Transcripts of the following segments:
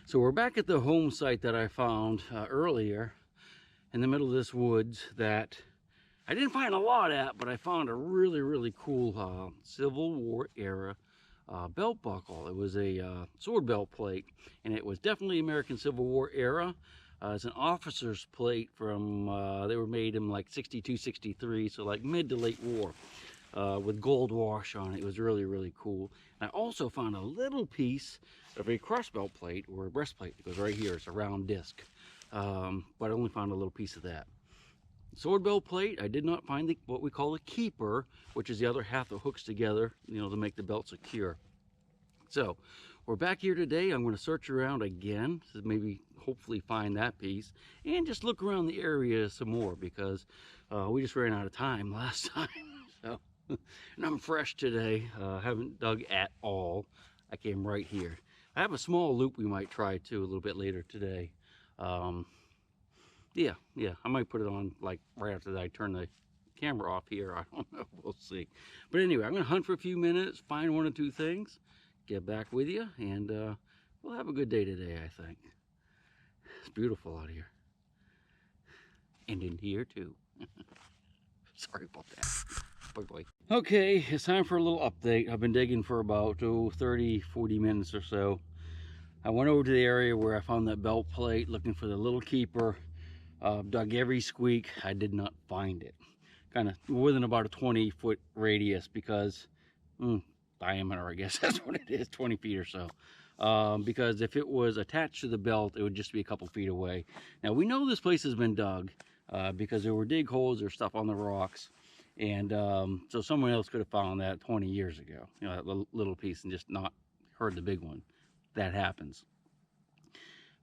So we're back at the home site that I found earlier in the middle of this woods that I didn't find a lot at, but I found a really cool Civil War era belt buckle. It was a sword belt plate, and it was definitely American Civil War era. It's an officer's plate from, they were made in like 62, 63, so like mid to late war. With gold wash on it. It was really cool. And I also found a little piece of a crossbelt plate or a breastplate that goes right here. It's a round disc, but I only found a little piece of that. Sword belt plate, I did not find what we call a keeper, which is the other half that hooks together, you know, to make the belt secure. So we're back here today. I'm going to search around again to maybe hopefully find that piece and just look around the area some more, because we just ran out of time last time. So, and I'm fresh today. Haven't dug at all. I came right here. I have a small loop we might try too a little bit later today. Yeah, I might put it on like right after I turn the camera off here. I don't know, we'll see. But anyway, I'm gonna hunt for a few minutes, find one or two things, get back with you, and we'll have a good day today, I think. It's beautiful out here. And in here too. Sorry about that. Bye. Okay, it's time for a little update. I've been digging for about 30, 40 minutes or so. I went over to the area where I found that belt plate looking for the little keeper. Dug every squeak. I did not find it. Kind of within about a 20-foot radius, because diameter, I guess that's what it is, 20 feet or so. Because if it was attached to the belt, it would just be a couple feet away. Now we know this place has been dug because there were dig holes or stuff on the rocks. And so someone else could have found that 20 years ago, you know, that little piece, and just not heard the big one. That happens.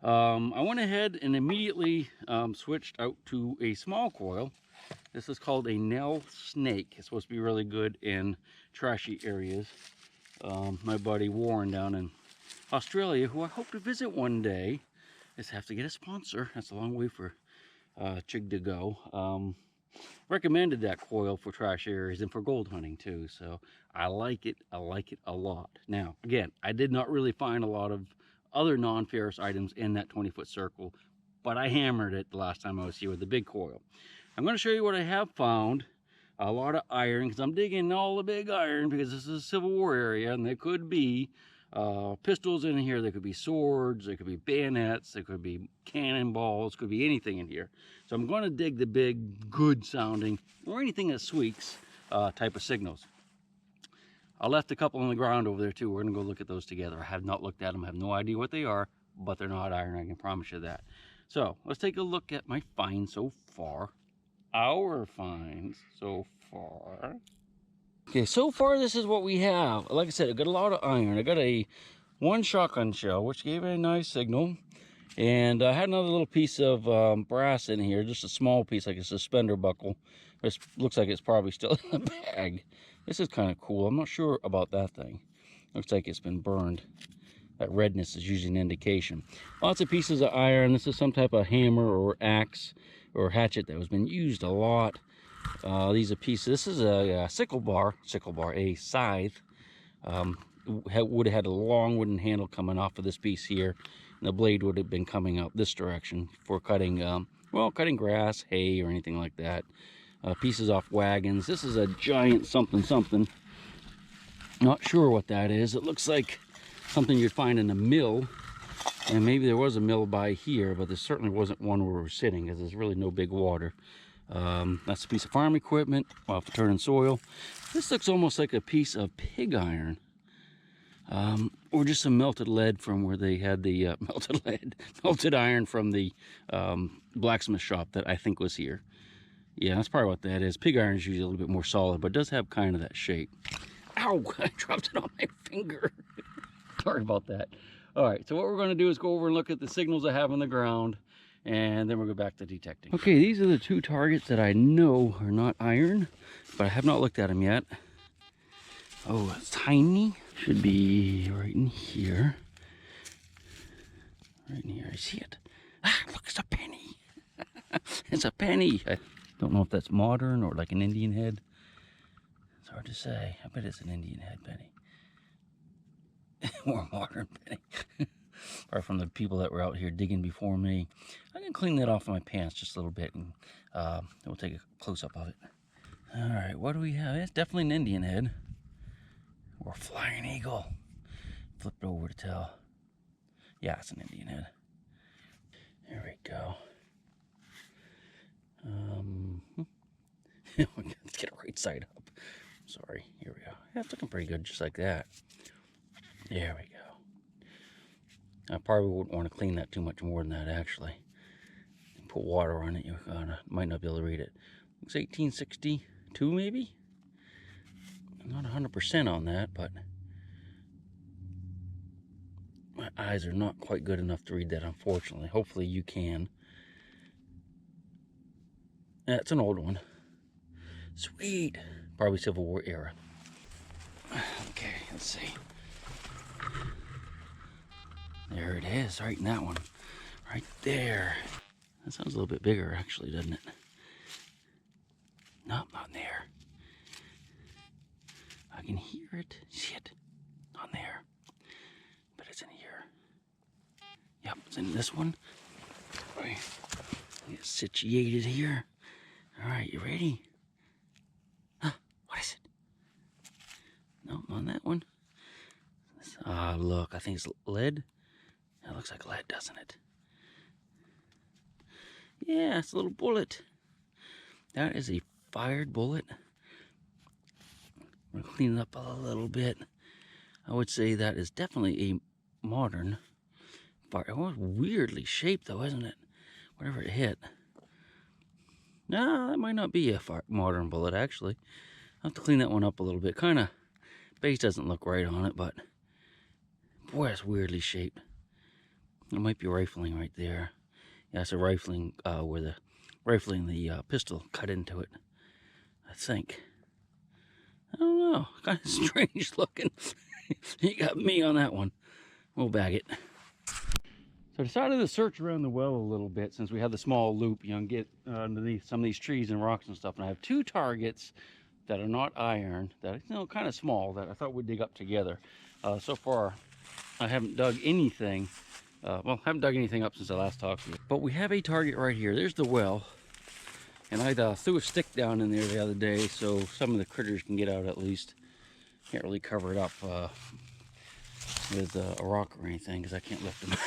I went ahead and immediately switched out to a small coil. This is called a Nell Snake. It's supposed to be really good in trashy areas. My buddy Warren down in Australia, who I hope to visit one day, just have to get a sponsor. That's a long way for Chig to go. Recommended that coil for trash areas and for gold hunting too, so I like it a lot. Now again, I did not really find a lot of other non-ferrous items in that 20-foot circle, but I hammered it the last time I was here with the big coil. I'm going to show you what I have found. A lot of iron, because I'm digging all the big iron, because this is a Civil War area, and there could be pistols in here, there could be swords, there could be bayonets, there could be cannonballs, could be anything in here. So I'm going to dig the big, good sounding, or anything that squeaks type of signals. I left a couple on the ground over there too. We're going to go look at those together. I have not looked at them, I have no idea what they are, but they're not iron, I can promise you that. So let's take a look at my finds so far. Our finds so far. Okay, so far this is what we have. Like I said, I got a lot of iron. I got one shotgun shell, which gave a nice signal. And I had another little piece of brass in here, just a small piece, like a suspender buckle. This looks like it's probably still in the bag. This is kind of cool. I'm not sure about that thing. Looks like it's been burned. That redness is usually an indication. Lots of pieces of iron. This is some type of hammer or axe or hatchet that has been used a lot. These are pieces. This is a sickle bar, a scythe. Would have had a long wooden handle coming off of this piece here, and the blade would have been coming out this direction for cutting, well, cutting grass, hay, or anything like that. Pieces off wagons. This is a giant something. Not sure what that is. It looks like something you'd find in a mill, and maybe there was a mill by here, but there certainly wasn't one where we're sitting, because there's really no big water. That's a piece of farm equipment for turning soil. This looks almost like a piece of pig iron, or just some melted lead from where they had the melted iron from the blacksmith shop that I think was here. Yeah, that's probably what that is. Pig iron is usually a little bit more solid, but it does have kind of that shape. Ow! I dropped it on my finger. Sorry about that. All right, so what we're going to do is go over and look at the signals I have on the ground, and then we'll go back to detecting. Okay, these are the two targets that I know are not iron, but I have not looked at them yet. Oh, it's tiny. Should be right in here. Right in here, I see it. Ah, look, it's a penny. It's a penny. I don't know if that's modern or like an Indian head. It's hard to say. I bet it's an Indian head penny. Or modern penny. or from the people that were out here digging before me. I'm going to clean that off of my pants just a little bit, and we'll take a close-up of it. All right, what do we have? It's definitely an Indian head. Or a flying eagle. Flip it over to tell. Yeah, it's an Indian head. There we go. Let's get it right side up. Sorry, here we go. Yeah, it's looking pretty good, just like that. There we go. I probably wouldn't want to clean that too much more than that, actually. Put water on it, you might not be able to read it. Looks 1862, maybe? I'm not 100% on that, but my eyes are not quite good enough to read that, unfortunately. Hopefully you can. That's an old one. Sweet. Probably Civil War era. Okay, let's see. There it is, right in that one. Right there. That sounds a little bit bigger, actually, doesn't it? Nope, not there. I can hear it. See it? Not there. But it's in here. Yep, it's in this one. Right. Get situated here. Alright, you ready? Huh, what is it? No, on that one. Ah, look, I think it's lead. That looks like lead, doesn't it? Yeah, it's a little bullet. That is a fired bullet. I'm gonna clean it up a little bit. I would say that is definitely a modern fire. It was weirdly shaped though, isn't it? Whatever it hit. No, that might not be a modern bullet, actually. I'll have to clean that one up a little bit. Kind of, base doesn't look right on it, but boy, it's weirdly shaped. It might be rifling right there. Yeah, it's a rifling where the pistol cut into it, I think. I don't know, kind of strange looking. You got me on that one. We'll bag it. So I decided to search around the well a little bit since we have the small loop, you know, and get underneath some of these trees and rocks and stuff. And I have two targets that are not iron, that are, you know, kind of small, that I thought we'd dig up together. So far, I haven't dug anything. Well, haven't dug anything up since I last talked to you. But we have a target right here. There's the well. And I threw a stick down in there the other day so some of the critters can get out at least. Can't really cover it up with a rock or anything because I can't lift them.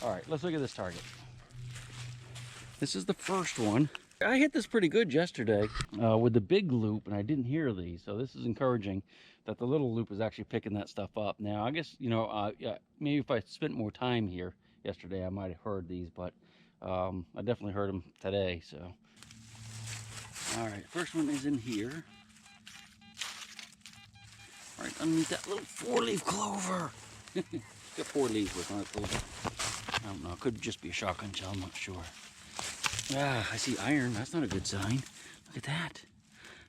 All right, let's look at this target. This is the first one. I hit this pretty good yesterday with the big loop, and I didn't hear these. So this is encouraging that the little loop is actually picking that stuff up. Now, I guess, you know, yeah, maybe if I spent more time here yesterday, I might have heard these, but I definitely heard them today, so. All right, first one is in here. Right underneath that little 4-leaf clover. Got 4 leaves with my clover. I don't know, it could just be a shotgun shell, I'm not sure. Ah, I see iron, that's not a good sign. Look at that.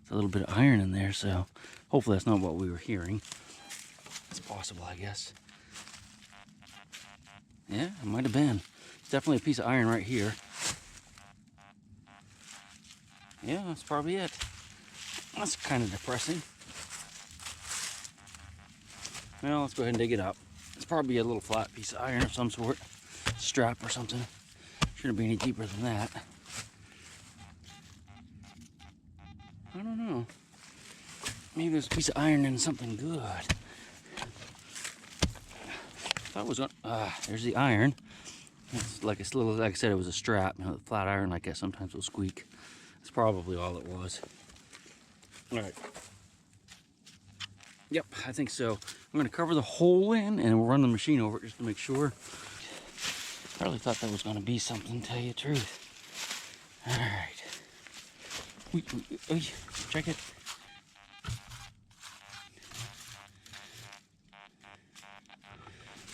There's a little bit of iron in there, so hopefully that's not what we were hearing. It's possible, I guess. Yeah, it might have been. It's definitely a piece of iron right here. Yeah, that's probably it. That's kind of depressing. Well, let's go ahead and dig it up. It's probably a little flat piece of iron of some sort. Strap or something. Shouldn't be any deeper than that. I don't know. Maybe there's a piece of iron in something good. I thought it was on, there's the iron. It's like a little, like I said, it was a strap. You know, the flat iron like that sometimes will squeak. That's probably all it was. All right. Yep, I think so. I'm gonna cover the hole in and we'll run the machine over it just to make sure. I really thought that was gonna be something, to tell you the truth. All right. Check it.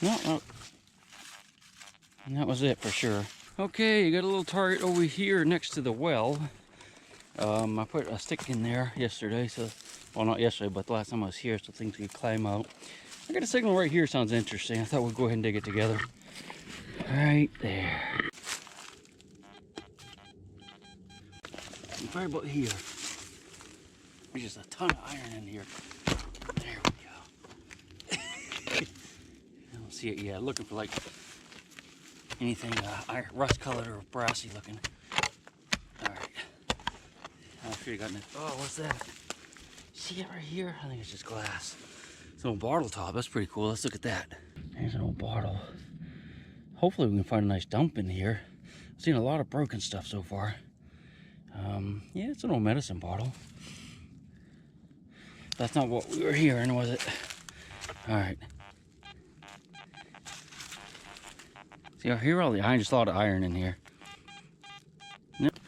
No. And that was it for sure. Okay, you got a little target over here next to the well. I put a stick in there yesterday, so, well, not yesterday, but the last time I was here, so things could climb out. I got a signal right here, sounds interesting. I thought we'd go ahead and dig it together. Right there. Right about here. There's just a ton of iron in here. There we go. I don't see see it yet. Looking for like anything rust colored or brassy looking. All right. I'm sure you got it. Oh, what's that? See it right here? I think it's just glass. It's an old bottle top. That's pretty cool. Let's look at that. There's an old bottle. Hopefully we can find a nice dump in here. I've seen a lot of broken stuff so far. Yeah, it's an old medicine bottle. That's not what we were hearing, was it? All right. See, I hear all the iron, just a lot of iron in here. Yep.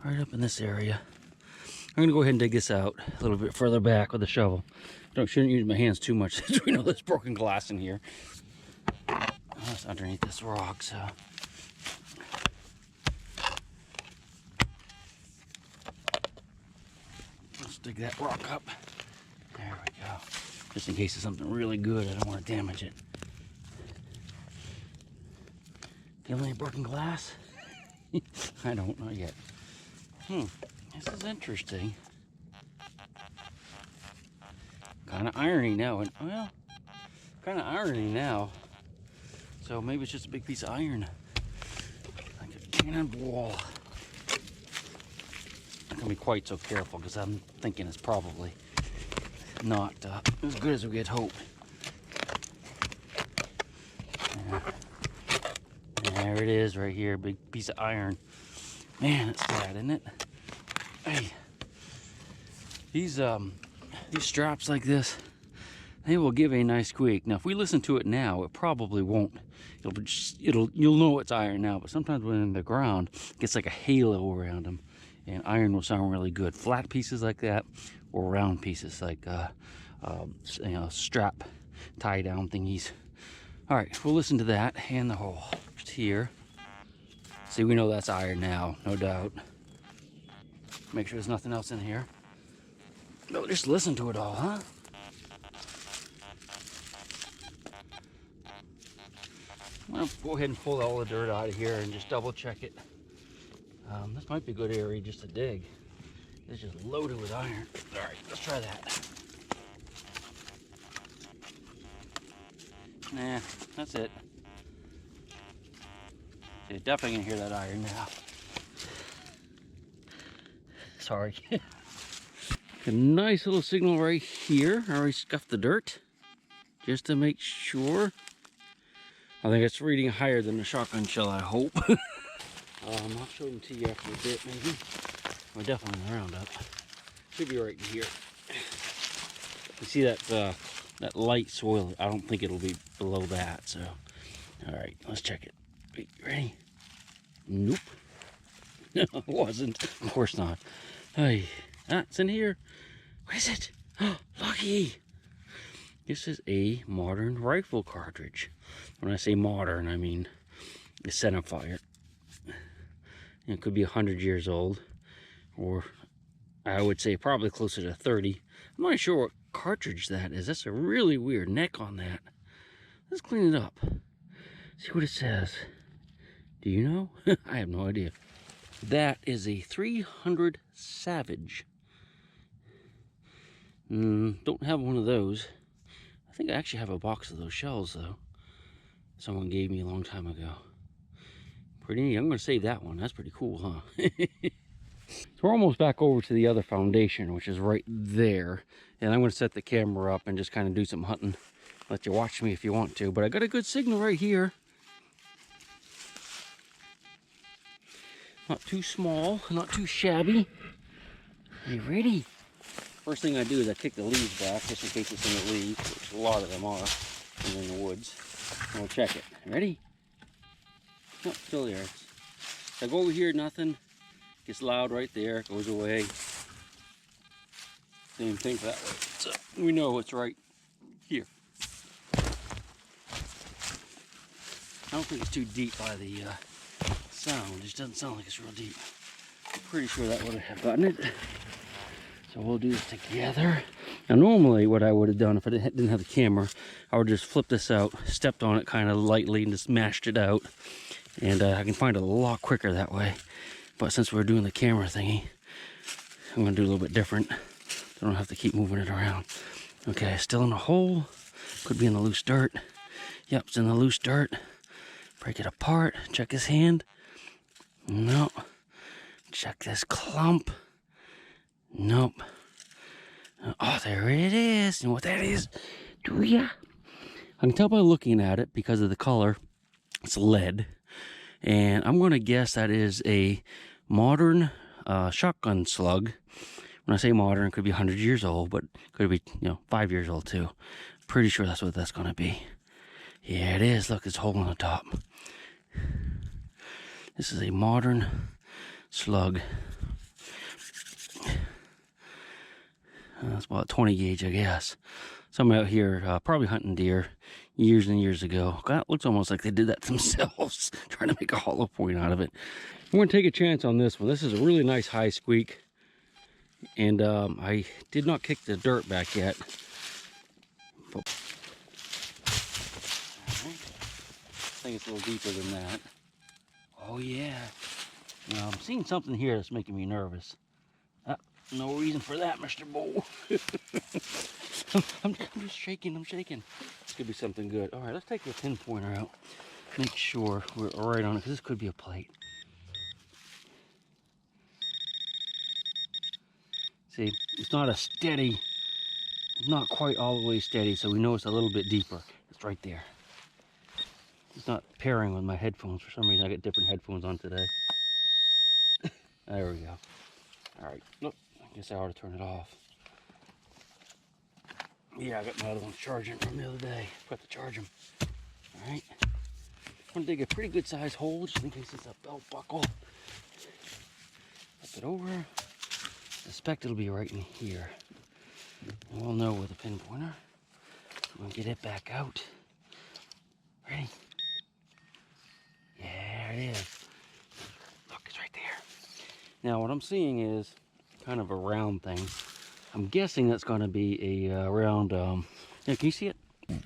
Right up in this area. I'm gonna go ahead and dig this out a little bit further back with a shovel. Shouldn't use my hands too much since we know there's broken glass in here. Oh, it's underneath this rock, so. Let's dig that rock up. There we go. Just in case it's something really good, I don't want to damage it. Feeling any broken glass? I don't know yet. This is interesting. Kind of irony now, and well, kind of irony now. So maybe it's just a big piece of iron, like a cannonball. I'm not gonna be quite so careful because I'm thinking it's probably not as good as we had hoped. There it is, right here, big piece of iron. Man, it's sad, isn't it? Hey, these straps like this, they will give a nice squeak. Now, if we listen to it now, it probably won't. You'll know it's iron now, but sometimes when in the ground, it gets like a halo around them, and iron will sound really good. Flat pieces like that, or round pieces like strap tie down thingies. All right, we'll listen to that and the hole just here. See, we know that's iron now, no doubt. Make sure there's nothing else in here. No, just listen to it all, huh? I'm gonna go ahead and pull all the dirt out of here and just double check it. This might be a good area just to dig. It's just loaded with iron. All right, let's try that. Nah, that's it. You're definitely gonna hear that iron now. Sorry. A nice little signal right here. I already scuffed the dirt just to make sure. I think it's reading higher than the shotgun shell, I hope. I'll show them to you after a bit, maybe. We're definitely in the roundup. Should be right in here. You see that that light soil? I don't think it'll be below that. So, all right, let's check it. Wait, ready? Nope. No, it wasn't. Of course not. Hey, it's in here. What is it? Oh, lucky. This is a modern rifle cartridge. When I say modern, I mean a centerfire. It could be 100 years old, or I would say probably closer to 30. I'm not sure what cartridge that is. That's a really weird neck on that. Let's clean it up. See what it says. Do you know? I have no idea. That is a 300 Savage. Don't have one of those. I think I actually have a box of those shells though. Someone gave me a long time ago. Pretty neat. I'm going to save that one. That's pretty cool, huh? So we're almost back over to the other foundation, which is right there. And I'm going to set the camera up and just kind of do some hunting. Let you watch me if you want to. But I got a good signal right here. Not too small, not too shabby. Are you ready? First thing I do is I kick the leaves back, just in case it's in the leaves, which a lot of them are, and in the woods. And we'll check it. Ready? No, still there. If I go over here, nothing. Gets loud right there, goes away. Same thing that way. So we know it's right here. I don't think it's too deep by the sound. It just doesn't sound like it's real deep. I'm pretty sure that would have gotten it. So we'll do this together. Now normally what I would have done if I didn't have the camera, I would just flip this out, stepped on it kind of lightly and just mashed it out. And I can find it a lot quicker that way. But since we're doing the camera thingy, I'm gonna do a little bit different. I don't have to keep moving it around. Okay, still in a hole. Could be in the loose dirt. Yep, it's in the loose dirt. Break it apart. Check his hand. No. Check this clump. Nope. Oh, there it is. You know what that is? Do ya? I can tell by looking at it because of the color. It's lead. And I'm going to guess that is a modern shotgun slug. When I say modern, it could be 100 years old, but could be, 5 years old too. Pretty sure that's what that's going to be. Yeah, it is. Look, it's a hole on the top. This is a modern slug. That's about 20 gauge, I guess. Some out here probably hunting deer years and years ago. God, it looks almost like they did that themselves, trying to make a hollow point out of it. I'm going to take a chance on this one. This is a really nice high squeak. And I did not kick the dirt back yet. But, I think it's a little deeper than that. Oh yeah. Now, I'm seeing something here that's making me nervous. No reason for that, Mr. Bull. I'm just shaking, I'm shaking. This could be something good. All right, let's take the pinpointer out. Make sure we're right on it, because this could be a plate. See, it's not a steady, it's not quite all the way steady, so we know it's a little bit deeper. It's right there. It's not pairing with my headphones. For some reason, I got different headphones on today. There we go. All right, look, I guess I ought to turn it off. Yeah, I got my other one charging from the other day. Forgot to charge them. All right. I'm gonna dig a pretty good sized hole just in case it's a belt buckle. Flip it over. I suspect it'll be right in here. And we'll know with a pinpointer. I'm gonna get it back out. Ready? Yeah, it is. Look, it's right there. Now, what I'm seeing is kind of a round thing. I'm guessing that's going to be a round. Yeah, can you see it?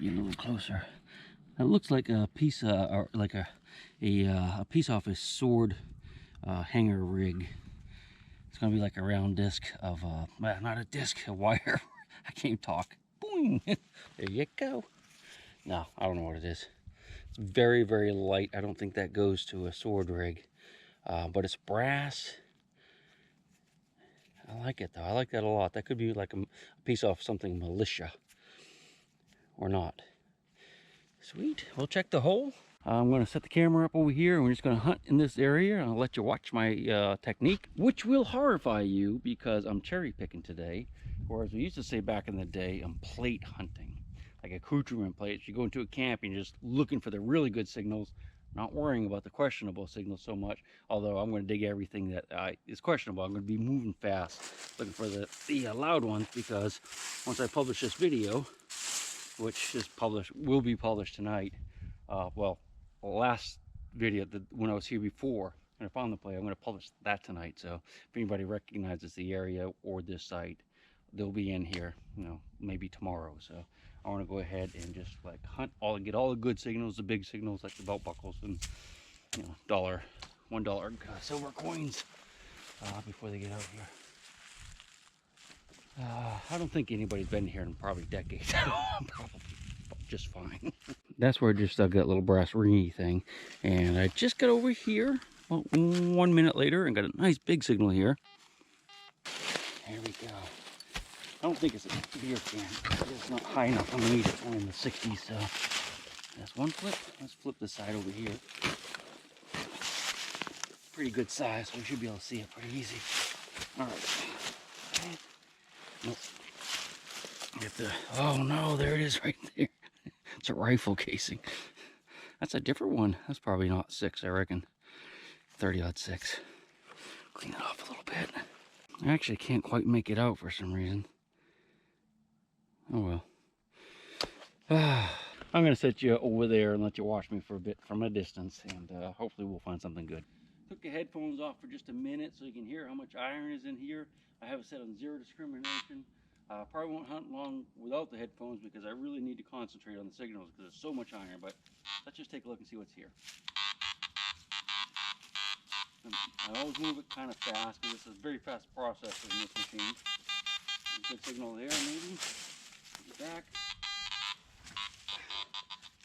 Be a little closer. That looks like a piece, or like a piece off a sword hanger rig. It's going to be like a round disc of, well, not a disc, a wire. I can't talk. Boing! There you go. No, I don't know what it is. It's very, very light. I don't think that goes to a sword rig, but it's brass. I like it though. I like that a lot. That could be like a piece off something militia or not. Sweet. We'll check the hole. I'm going to set the camera up over here and we're just going to hunt in this area. I'll let you watch my technique, which will horrify you because I'm cherry picking today. Or as we used to say back in the day, I'm plate hunting. Like accoutrement plates. You go into a camp and you're just looking for the really good signals, not worrying about the questionable signals so much. Although I'm going to dig everything that is questionable. I'm going to be moving fast, looking for the loud ones, because once I publish this video, which is will be published tonight. Well, the last video when I was here before and I found the play, I'm going to publish that tonight. So if anybody recognizes the area or this site, they'll be in here, maybe tomorrow. So I want to go ahead and just like hunt get all the good signals, the big signals like the belt buckles and $1 silver coins before they get out here. I don't think anybody's been here in probably decades. I'm probably just fine. That's where I just dug that little brass ringy thing, and I just got over here about 1 minute later and got a nice big signal here. There we go. I don't think it's a beer can. It's not high enough underneath. It's only in the 60s, so that's one flip. Let's flip this side over here. Pretty good size, so we should be able to see it pretty easy. All right. Nope. Oh no, there it is right there. It's a rifle casing. That's a different one. That's probably not 6, I reckon. 30-06. Clean it off a little bit. I actually can't quite make it out for some reason. Oh well. I'm going to set you over there and let you watch me for a bit from a distance, and hopefully we'll find something good. Took the headphones off for just a minute so you can hear how much iron is in here. I have it set on 0 discrimination. Probably won't hunt long without the headphones because I really need to concentrate on the signals because there's so much iron. But let's just take a look and see what's here. I always move it kind of fast because this is a very fast process in this machine. Good signal there, maybe. Back.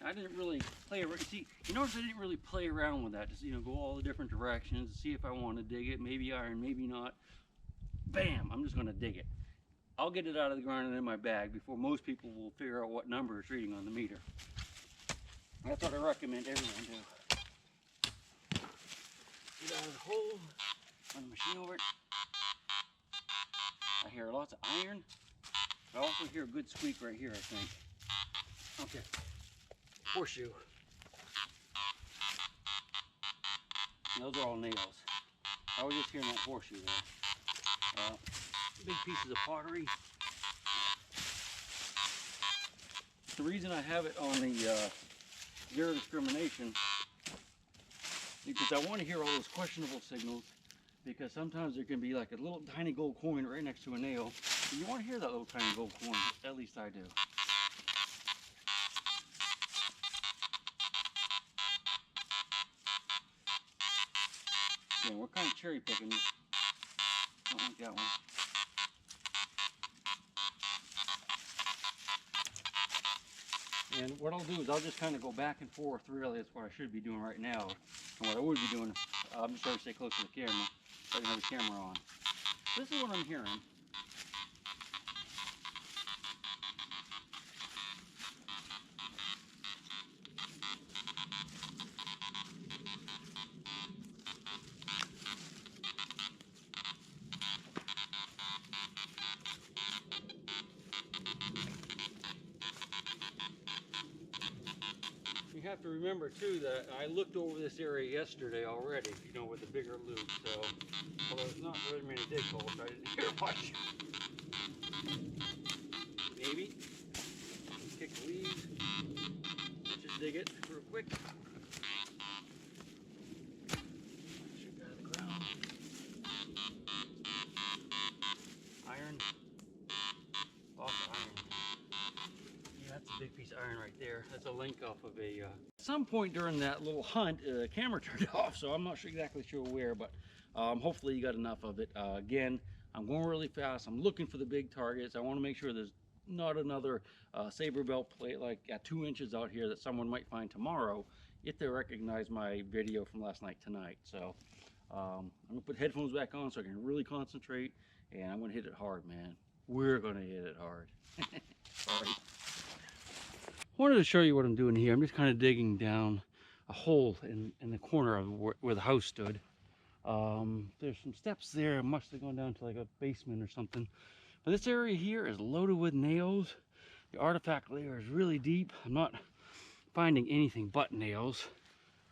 I didn't really play around. See, you notice I didn't really play around with that. Just, you know, go all the different directions, see if I want to dig it. Maybe iron, maybe not. Bam! I'm just going to dig it. I'll get it out of the ground and in my bag before most people will figure out what number it's reading on the meter. That's what I recommend everyone do. Get out of the hole, run the machine over it. I hear lots of iron. I also hear a good squeak right here, I think. Okay. Horseshoe. And those are all nails. I was just hearing that horseshoe there. Big pieces of pottery. The reason I have it on the zero discrimination is because I want to hear all those questionable signals, because sometimes there can be like a little tiny gold coin right next to a nail. And you want to hear that little tiny gold coin, at least I do. Yeah, we're kind of cherry picking. Don't like that one. And what I'll do is I'll just kind of go back and forth. Really, that's what I should be doing right now. And what I would be doing, I'm just trying to stay close to the camera so I can have the camera on. This is what I'm hearing. You have to remember too that I looked over this area yesterday already, you know, with the bigger loop, so although there's not very many dig holes, I didn't hear much. Maybe kick the leaves, just dig it real quick. Shoot out of the ground. Iron, lots of iron. Yeah, that's a big piece of iron right there. That's a link off of a. At some point during that little hunt, the camera turned off, so I'm not exactly sure where, but hopefully you got enough of it. Again, I'm going really fast. I'm looking for the big targets. I want to make sure there's not another saber belt plate like at 2 inches out here that someone might find tomorrow if they recognize my video from last night tonight. So I'm gonna put headphones back on so I can really concentrate, and I'm gonna hit it hard, man. We're gonna hit it hard. Sorry. Wanted to show you what I'm doing here. I'm just kind of digging down a hole in the corner of where the house stood. There's some steps there. Must have gone down to like a basement or something. But this area here is loaded with nails. The artifact layer is really deep. I'm not finding anything but nails,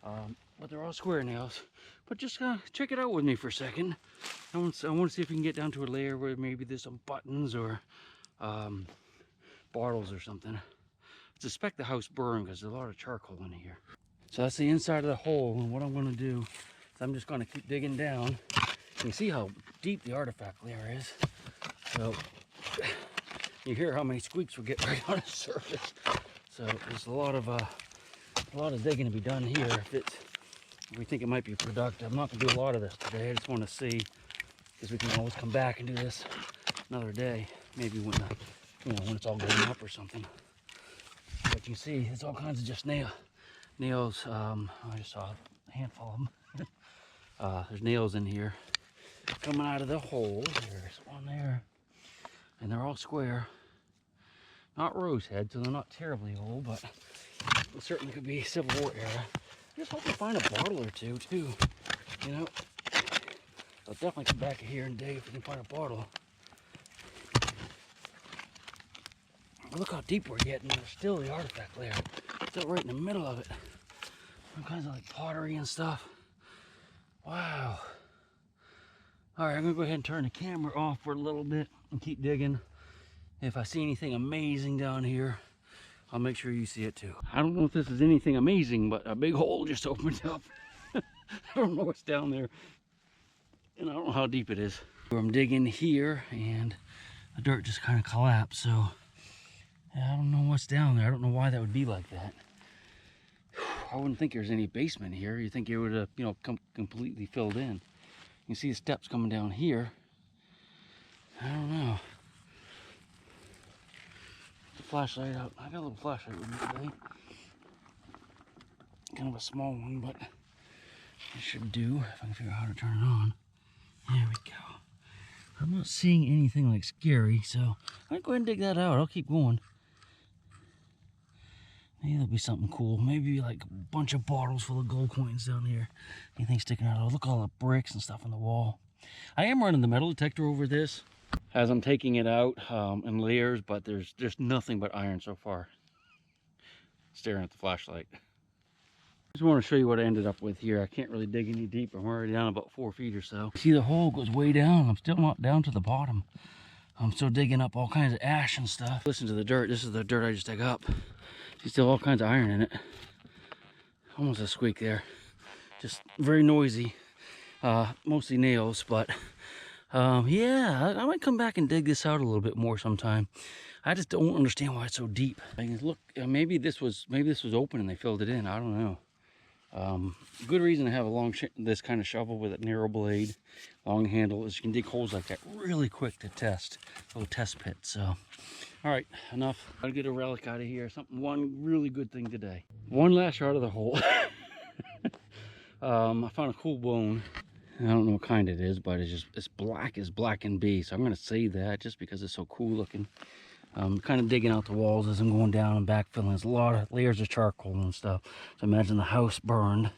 but they're all square nails. But just check it out with me for a second. I want to see if we can get down to a layer where maybe there's some buttons or bottles or something. I suspect the house burned because there's a lot of charcoal in here. So that's the inside of the hole, and what I'm going to do is I'm just going to keep digging down. You can see how deep the artifact layer is. So you hear how many squeaks we get right on the surface. So there's a lot of digging to be done here. If we think it might be productive. I'm not going to do a lot of this today. I just want to see, because we can always come back and do this another day, maybe when when it's all grown up or something. But you see, it's all kinds of just nails. I just saw a handful of them. There's nails in here coming out of the hole. There's one there, and they're all square. Not rose head, so they're not terribly old, but it certainly could be Civil War era. Just hope to find a bottle or two, too. You know, I'll definitely come back here and dig if we can find a bottle. Look how deep we're getting. There's still the artifact layer. Still right in the middle of it. All kinds of like pottery and stuff. Wow. All right, I'm gonna go ahead and turn the camera off for a little bit and keep digging. If I see anything amazing down here, I'll make sure you see it too. I don't know if this is anything amazing, but a big hole just opened up. I don't know what's down there, and I don't know how deep it is. I'm digging here, and the dirt just kind of collapsed, so I don't know what's down there. I don't know why that would be like that. I wouldn't think there's any basement here. You think it would have, come completely filled in. You can see the steps coming down here. I don't know. The flashlight out. I got a little flashlight with me today. kind of a small one, but it should do if I can figure out how to turn it on. There we go. I'm not seeing anything like scary, so I'll go ahead and dig that out. I'll keep going. Maybe there'll be something cool. Maybe like a bunch of bottles full of gold coins down here. Anything sticking out? Oh, look at all the bricks and stuff on the wall. I am running the metal detector over this as I'm taking it out in layers, but there's just nothing but iron so far. Staring at the flashlight. Just want to show you what I ended up with here. I can't really dig any deeper. I'm already down about 4 feet or so. See, the hole goes way down. I'm still not down to the bottom. I'm still digging up all kinds of ash and stuff. Listen to the dirt. This is the dirt I just dug up. See, still all kinds of iron in it. Almost a squeak there. Just very noisy. Mostly nails, but yeah, I might come back and dig this out a little bit more sometime. I just don't understand why it's so deep. I can look, maybe this was open and they filled it in. I don't know. Good reason to have a this kind of shovel with a narrow blade, long handle, is you can dig holes like that really quick to test. A little test pit. So, all right, enough. I'll get a relic out of here. One really good thing today. One last shot of the hole. I found a cool bone. I don't know what kind it is, but it's black as black can be. So I'm gonna save that just because it's so cool looking. I'm kind of digging out the walls as I'm going down and backfilling. There's a lot of layers of charcoal and stuff. So imagine the house burned.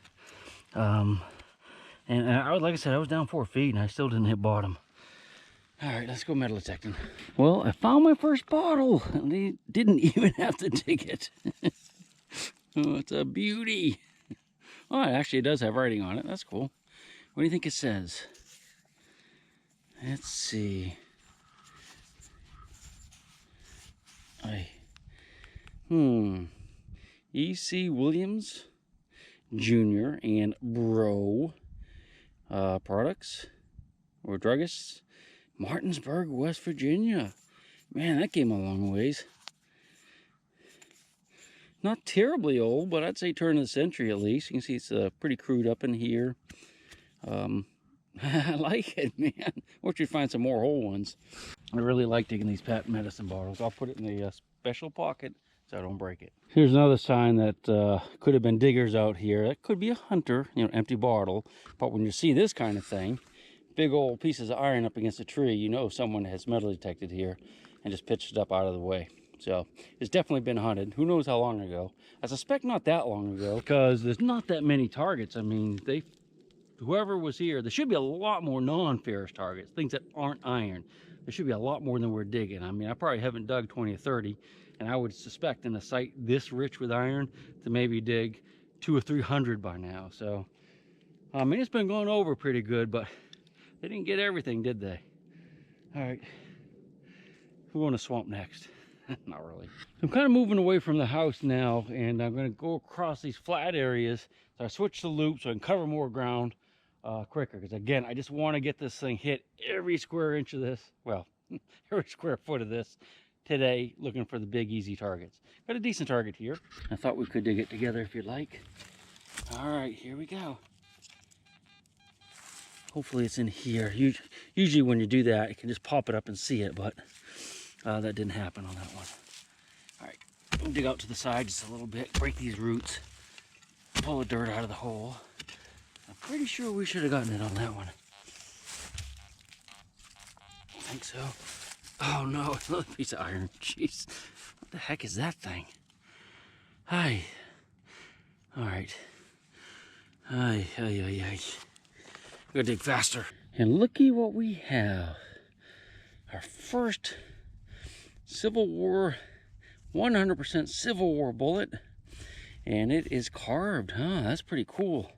And like I said, I was down 4 feet and I still didn't hit bottom. All right, let's go metal detecting. Well, I found my first bottle. And they didn't even have to dig it. Oh, it's a beauty. Oh, actually, it does have writing on it. That's cool. What do you think it says? Let's see. E.C. Williams Jr. and Bro Products or Druggists, Martinsburg, West Virginia. Man, that came a long ways. Not terribly old, but I'd say turn of the century at least. You can see it's pretty crude up in here. I like it, man. Wish you'd find some more whole ones. I really like digging these patent medicine bottles. I'll put it in the special pocket so I don't break it. Here's another sign that could have been diggers out here. That could be a hunter, empty bottle. But when you see this kind of thing, big old pieces of iron up against a tree, you know someone has metal detected here and just pitched it up out of the way. So it's definitely been hunted. Who knows how long ago? I suspect not that long ago because there's not that many targets. I mean, whoever was here, there should be a lot more non-ferrous targets, things that aren't iron. There should be a lot more than we're digging. I mean, I probably haven't dug 20 or 30, and I would suspect in a site this rich with iron to maybe dig 200 or 300 by now. So, I mean, it's been going over pretty good, but they didn't get everything, did they? All right, we're going to swamp next. Not really. I'm kind of moving away from the house now, and I'm going to go across these flat areas. So I switched the loop so I can cover more ground quicker. Because again, I just want to get this thing hit every square inch of this. Well, every square foot of this today, looking for the big, easy targets. Got a decent target here. I thought we could dig it together if you'd like. All right, here we go. Hopefully it's in here. Usually when you do that, you can just pop it up and see it, but that didn't happen on that one. All right, we'll dig out to the side just a little bit, break these roots, pull the dirt out of the hole. I'm pretty sure we should have gotten it on that one. I think so. Oh no, another piece of iron. Jeez, what the heck is that thing? Hi. All right. Ay. Gotta dig faster. And looky what we have. Our first Civil War, 100% Civil War bullet. And it is carved, huh? That's pretty cool.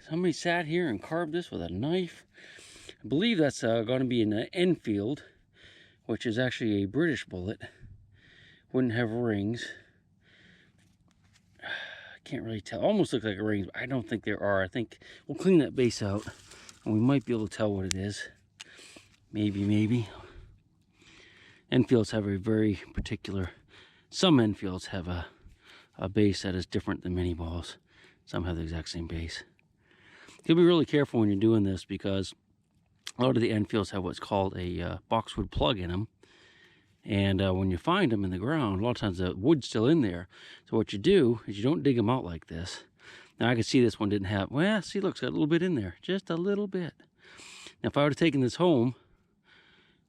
Somebody sat here and carved this with a knife. I believe that's going to be an Enfield, which is actually a British bullet. Wouldn't have rings. I can't really tell. Almost looks like a ring, but I don't think there are. I think we'll clean that base out and we might be able to tell what it is. Maybe. Enfields have a very particular, some Enfields have a base that is different than mini balls. Some have the exact same base. You'll be really careful when you're doing this because a lot of the Enfields have what's called a boxwood plug in them. And when you find them in the ground, a lot of times the wood's still in there. So what you do is you don't dig them out like this. Now I can see this one didn't have, well, see, look, it's got a little bit in there, just a little bit. Now if I would have taken this home,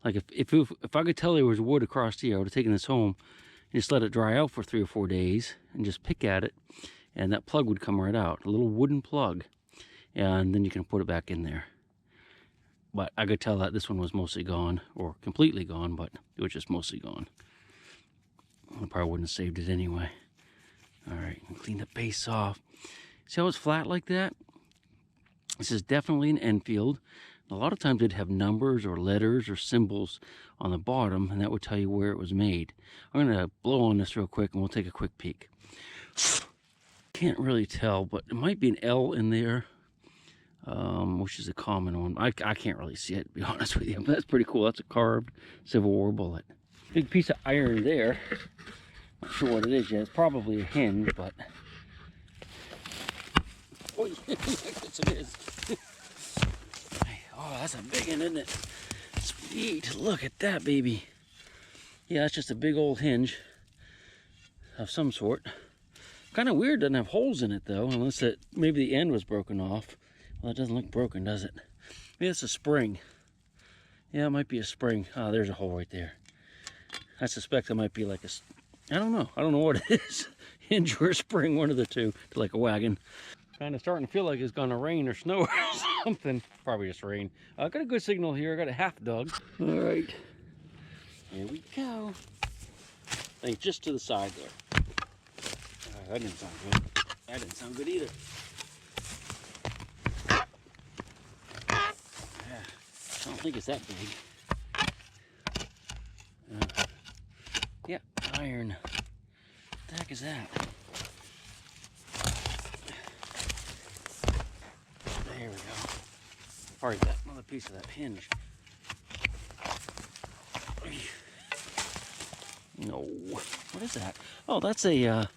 like if I could tell there was wood across here, I would have taken this home and just let it dry out for 3 or 4 days and just pick at it, and that plug would come right out, a little wooden plug, and then you can put it back in there. But I could tell that this one was mostly gone, or completely gone, but it was just mostly gone. I probably wouldn't have saved it anyway. All right, clean the base off. See how it's flat like that? This is definitely an Enfield. A lot of times it'd have numbers or letters or symbols on the bottom, and that would tell you where it was made. I'm gonna blow on this real quick and we'll take a quick peek. Can't really tell, but it might be an L in there, which is a common one. I can't really see it, to be honest with you, but that's pretty cool. That's a carved Civil War bullet. Big piece of iron there. Not sure what it is yet. It's probably a hinge, but... Oh, yes, it is. Oh, that's a big one, isn't it? Sweet. Look at that, baby. Yeah, that's just a big old hinge of some sort. Kind of weird, doesn't have holes in it, though, unless maybe the end was broken off. Well, it doesn't look broken, does it? Maybe it's a spring. Yeah, it might be a spring. Oh, there's a hole right there. I suspect it might be like a... I don't know. I don't know what it is. Hinge or a spring, one of the two, to like a wagon. Kind of starting to feel like it's gonna rain or snow or something. Probably just rain. I got a good signal here. I got a half dug. All right, here we go. I think just to the side there. That didn't sound good. That didn't sound good either. Yeah, I don't think it's that big. Yeah, iron. What the heck is that? There we go. Probably got another piece of that hinge. No. What is that? Oh, that's a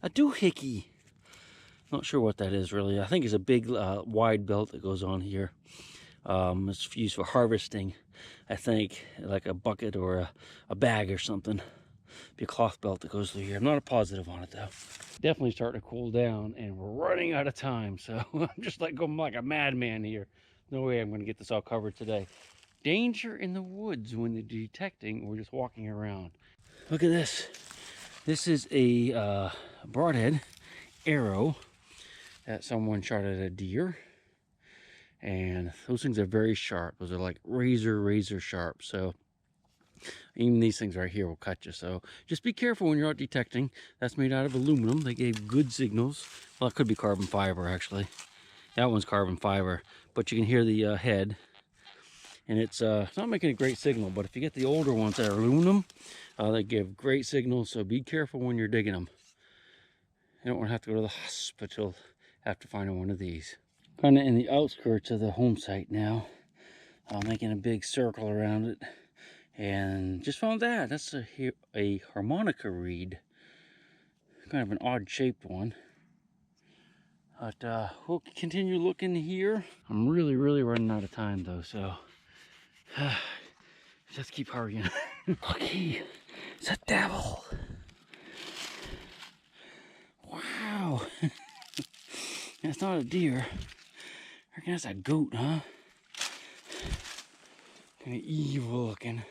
doohickey. Not sure what that is really. I think it's a big wide belt that goes on here. It's used for harvesting, I think, like a bucket or a bag or something. Be a cloth belt that goes through here. I'm not a positive on it though. Definitely starting to cool down, and we're running out of time, so I'm just like going like a madman here. No way I'm going to get this all covered today. Danger in the woods when they're detecting or just walking around. Look at this. This is a broadhead arrow that someone shot at a deer, and those things are very sharp. Those are like razor sharp. So even these things right here will cut you. So just be careful when you're out detecting. That's made out of aluminum. They gave good signals. Well, it could be carbon fiber actually. That one's carbon fiber, but you can hear the head, and it's not making a great signal. But if you get the older ones that are aluminum, they give great signals. So be careful when you're digging them. You don't want to have to go to the hospital after finding one of these. Kind of in the outskirts of the home site now, making a big circle around it. And just found that. That's a harmonica reed. Kind of an odd shaped one. But we'll continue looking here. I'm really running out of time though, so just keep hurrying. Okay, it's a devil. Wow. That's not a deer. I reckon that's a goat, huh? Kind of evil looking.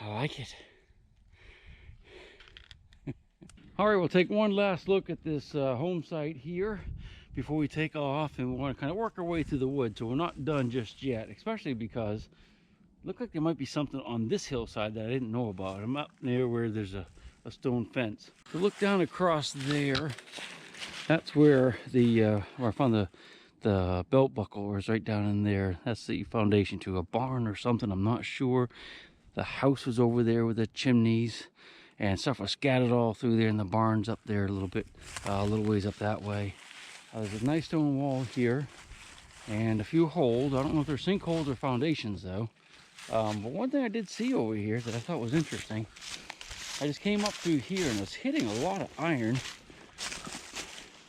I like it. All right, we'll take one last look at this home site here before we take off, and we want to kind of work our way through the woods. So we're not done just yet, especially because it looked like there might be something on this hillside that I didn't know about. I'm up near where there's a stone fence. So look down across there. That's where where I found the belt buckle was right down in there. That's the foundation to a barn or something. I'm not sure. The house was over there with the chimneys, and stuff was scattered all through there, in the barns up there a little bit, a little ways up that way. There's a nice stone wall here and a few holes. I don't know if they're sinkholes or foundations though. But one thing I did see over here that I thought was interesting, I just came up through here and was hitting a lot of iron,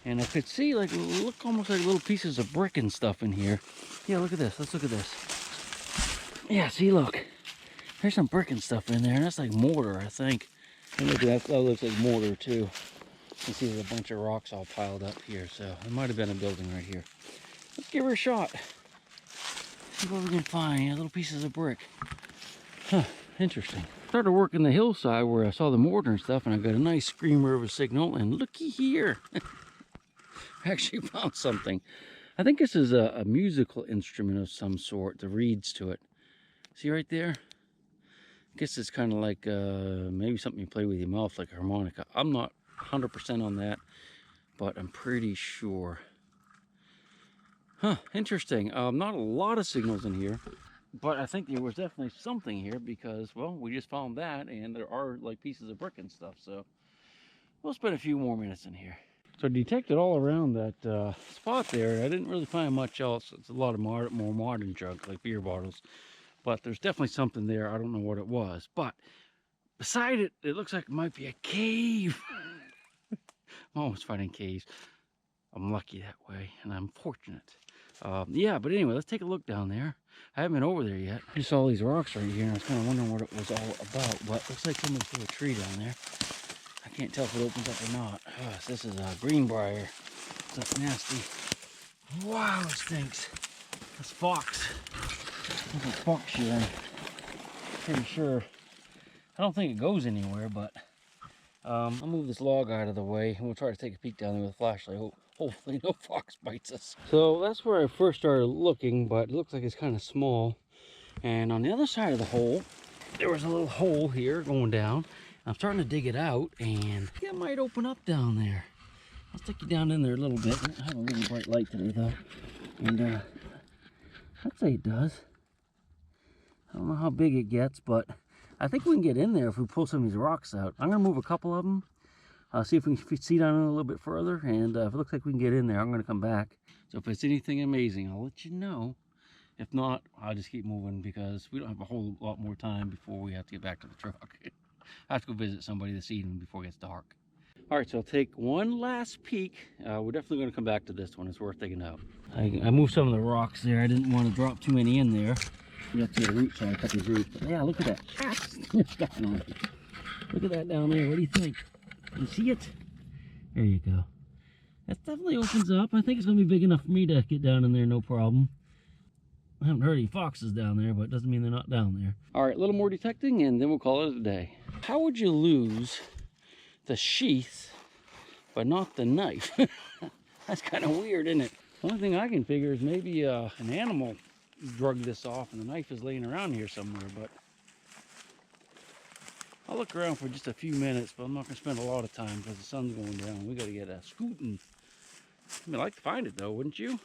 and I could see like look almost like little pieces of brick and stuff in here. Yeah, look at this. Let's look at this. Yeah, see, look. There's some brick and stuff in there. That's like mortar, I think. And look at that. That looks like mortar too. You can see there's a bunch of rocks all piled up here. So it might have been a building right here. Let's give her a shot. See what we can find. Yeah, little pieces of brick. Huh, interesting. Started working the hillside where I saw the mortar and stuff, and I got a nice screamer of a signal, and looky here. I actually found something. I think this is a musical instrument of some sort, the reeds to it. See right there? I guess it's kind of like maybe something you play with your mouth, like a harmonica. I'm not 100% on that, but I'm pretty sure. Huh, interesting. Not a lot of signals in here, but I think there was definitely something here because, well, we just found that, and there are like pieces of brick and stuff, so we'll spend a few more minutes in here. So I detected all around that spot there. I didn't really find much else. It's a lot of more modern junk, like beer bottles, but there's definitely something there. I don't know what it was, but beside it, it looks like it might be a cave. I'm always finding caves. I'm lucky that way, and I'm fortunate. Yeah, but anyway, let's take a look down there. I haven't been over there yet. I just saw all these rocks right here, and I was kind of wondering what it was all about, but it looks like somebody threw a tree down there. I can't tell if it opens up or not. Oh, so this is a greenbrier. That's nasty. Wow, it stinks. That's fox. This is fox shearing. Pretty sure. I don't think it goes anywhere, but I'll move this log out of the way, and we'll try to take a peek down there with a flashlight. Hopefully no fox bites us. So that's where I first started looking, but it looks like it's kind of small. And on the other side of the hole, there was a little hole here going down. I'm starting to dig it out, and it might open up down there. I'll stick you down in there a little bit. I have a really bright light today, though. And I'd say it does. I don't know how big it gets, but I think we can get in there if we pull some of these rocks out. I'm going to move a couple of them. See if we can see down a little bit further, and if it looks like we can get in there, I'm going to come back. So if it's anything amazing, I'll let you know. If not, I'll just keep moving because we don't have a whole lot more time before we have to get back to the truck. I have to go visit somebody this evening before it gets dark. All right, so I'll take one last peek. We're definitely going to come back to this one. It's worth taking out. I moved some of the rocks there. I didn't want to drop too many in there. We have to get a root, so I cut these roots. But yeah, look at that. Look at that down there. What do you think? You see it? There you go. That definitely opens up. I think it's going to be big enough for me to get down in there, no problem. I haven't heard any foxes down there, but it doesn't mean they're not down there. All right, a little more detecting, and then we'll call it a day. How would you lose the sheath, but not the knife? That's kind of weird, isn't it? The only thing I can figure is maybe an animal drug this off, and the knife is laying around here somewhere, but I'll look around for just a few minutes, but I'm not going to spend a lot of time because the sun's going down. We got to get scooting. I'd like to find it, though, wouldn't you?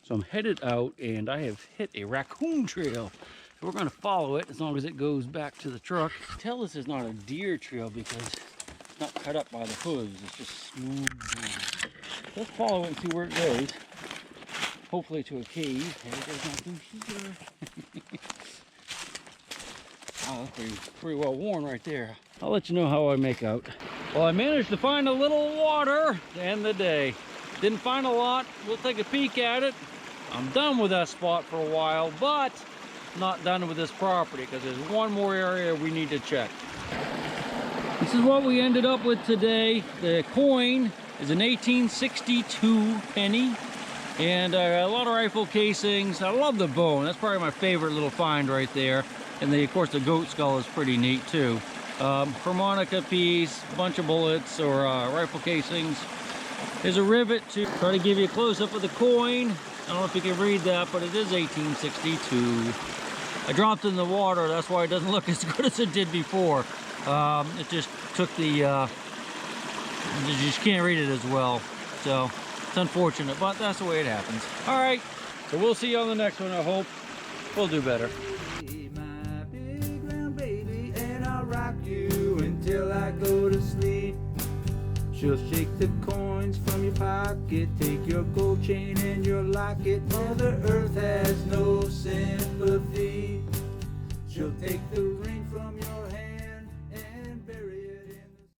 So I'm headed out, and I have hit a raccoon trail. So we're going to follow it as long as it goes back to the truck. Tell this is not a deer trail because it's not cut up by the hooves. It's just smooth down. Let's follow it and see where it goes. Hopefully to a cave. There it goes down through here. Wow, that's pretty well worn right there. I'll let you know how I make out. Well, I managed to find a little water to end the day. Didn't find a lot. We'll take a peek at it. I'm done with that spot for a while, but not done with this property because there's one more area we need to check. This is what we ended up with today. The coin is an 1862 penny. And a lot of rifle casings. I love the bone. That's probably my favorite little find right there. And of course, the goat skull is pretty neat too. Harmonica piece, a bunch of bullets or rifle casings. There's a rivet to try to give you a close-up of the coin. I don't know if you can read that, but it is 1862. I dropped it in the water. That's why it doesn't look as good as it did before. It just took the... you just can't read it as well. So it's unfortunate, but that's the way it happens. All right, so we'll see you on the next one. I hope we'll do better. My big round baby, and I'll rock you until I go to sleep. She'll shake the coins from your pocket, take your gold chain and your locket. Mother Earth has no sympathy. She'll take the ring from your